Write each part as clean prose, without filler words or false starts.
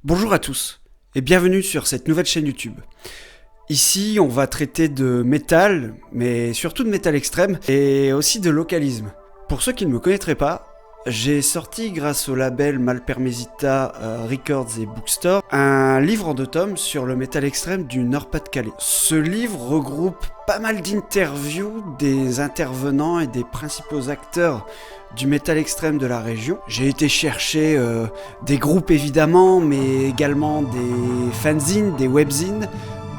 Bonjour à tous et bienvenue sur cette nouvelle chaîne YouTube. Ici, on va traiter de métal, mais surtout de métal extrême et aussi de localisme. Pour ceux qui ne me connaîtraient pas, j'ai sorti grâce au label Malpermesita Records et Bookstore un livre en 2 tomes sur le métal extrême du Nord-Pas-de-Calais. Ce livre regroupe pas mal d'interviews des intervenants et des principaux acteurs du métal extrême de la région. J'ai été chercher des groupes évidemment, mais également des fanzines, des webzines,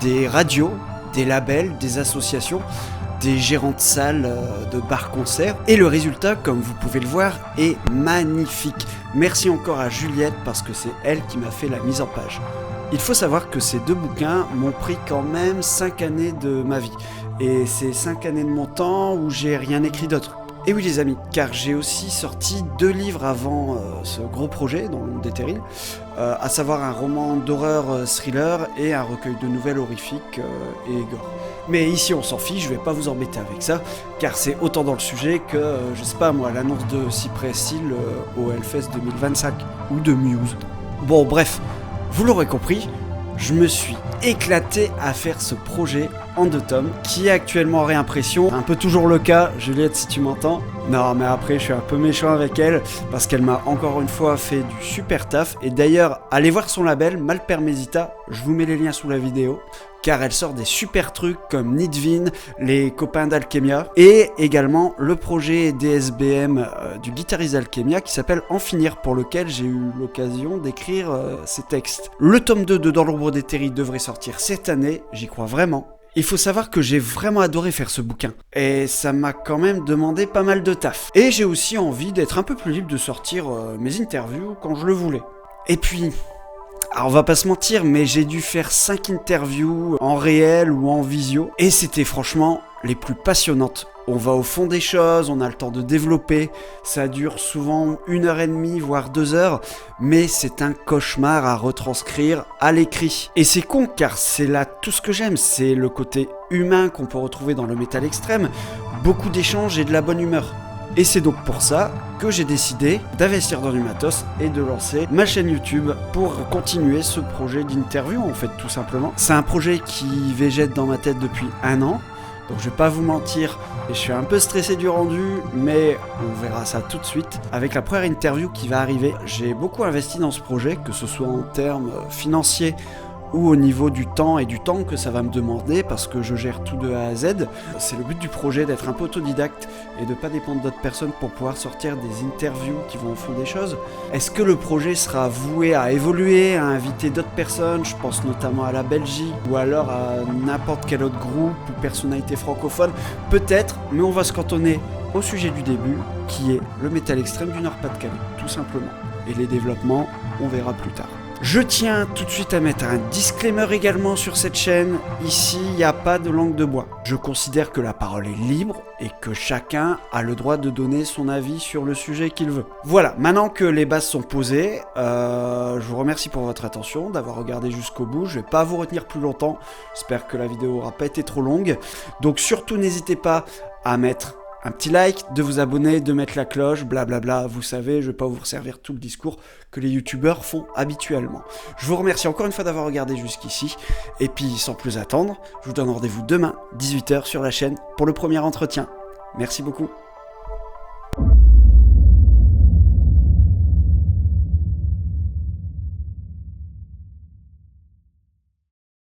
des radios, des labels, des associations, des gérants de salles, de bars-concerts. Et le résultat, comme vous pouvez le voir, est magnifique. Merci encore à Juliette parce que c'est elle qui m'a fait la mise en page. Il faut savoir que ces 2 bouquins m'ont pris quand même 5 années de ma vie. Et c'est 5 années de mon temps où j'ai rien écrit d'autre. Et oui les amis, car j'ai aussi sorti 2 livres avant ce gros projet dans le monde des terrils, à savoir un roman d'horreur thriller et un recueil de nouvelles horrifiques et gore. Mais ici on s'en fiche, je vais pas vous embêter avec ça, car c'est autant dans le sujet que, je sais pas moi, l'annonce de Cypress Hill au Hellfest 2025, ou de Muse. Bon bref, vous l'aurez compris, je me suis éclaté à faire ce projet en 2 tomes, qui est actuellement en réimpression. Un peu toujours le cas, Juliette si tu m'entends. Non mais après je suis un peu méchant avec elle, parce qu'elle m'a encore une fois fait du super taf. Et d'ailleurs, allez voir son label, Malpermesita, je vous mets les liens sous la vidéo, car elle sort des super trucs comme Nidvin, les copains d'Alchemia, et également le projet DSBM du guitariste d'Alchemia qui s'appelle En Finir, pour lequel j'ai eu l'occasion d'écrire ses textes. Le tome 2 de Dans l'ombre des terrils devrait sortir cette année, j'y crois vraiment. Il faut savoir que j'ai vraiment adoré faire ce bouquin, et ça m'a quand même demandé pas mal de taf. Et j'ai aussi envie d'être un peu plus libre de sortir mes interviews quand je le voulais. Et puis, alors on va pas se mentir, mais j'ai dû faire 5 interviews en réel ou en visio, et c'était franchement les plus passionnantes. On va au fond des choses, on a le temps de développer, ça dure souvent 1h30 voire 2 heures, mais c'est un cauchemar à retranscrire à l'écrit. Et c'est con car c'est là tout ce que j'aime, c'est le côté humain qu'on peut retrouver dans le métal extrême, beaucoup d'échanges et de la bonne humeur. Et c'est donc pour ça que j'ai décidé d'investir dans du matos et de lancer ma chaîne YouTube pour continuer ce projet d'interview en fait tout simplement. C'est un projet qui végète dans ma tête depuis 1 an. Donc je vais pas vous mentir, je suis un peu stressé du rendu, mais on verra ça tout de suite. Avec la première interview qui va arriver, j'ai beaucoup investi dans ce projet, que ce soit en termes financiers ou au niveau du temps et du temps que ça va me demander, parce que je gère tout de A à Z. C'est le but du projet, d'être un peu autodidacte et de pas dépendre d'autres personnes pour pouvoir sortir des interviews qui vont au fond des choses. Est-ce que le projet sera voué à évoluer, à inviter d'autres personnes, je pense notamment à la Belgique, ou alors à n'importe quel autre groupe ou personnalité francophone? Peut-être, mais on va se cantonner au sujet du début, qui est le métal extrême du Nord-Pas-de-Calais, tout simplement. Et les développements, on verra plus tard. Je tiens tout de suite à mettre un disclaimer également sur cette chaîne. Ici, il n'y a pas de langue de bois. Je considère que la parole est libre et que chacun a le droit de donner son avis sur le sujet qu'il veut. Voilà, maintenant que les bases sont posées, je vous remercie pour votre attention, d'avoir regardé jusqu'au bout. Je ne vais pas vous retenir plus longtemps. J'espère que la vidéo n'aura pas été trop longue. Donc surtout, n'hésitez pas à mettre un petit like, de vous abonner, de mettre la cloche, blablabla, vous savez, je vais pas vous resservir tout le discours que les youtubeurs font habituellement. Je vous remercie encore une fois d'avoir regardé jusqu'ici, et puis sans plus attendre, je vous donne rendez-vous demain, 18 h sur la chaîne, pour le premier entretien. Merci beaucoup.